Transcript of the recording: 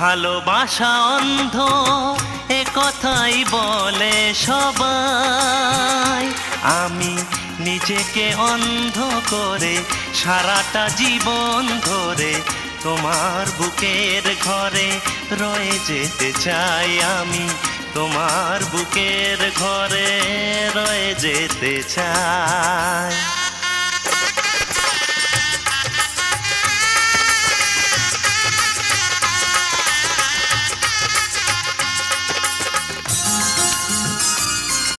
ভালোবাসা অন্ধ এ কথাই বলে সবাই। আমি নিজেকে অন্ধ করে সারাটা জীবন ধরে তোমার বুকের ঘরে রয়ে যেতে চাই। আমি তোমার বুকের ঘরে রয়ে যেতে চাই।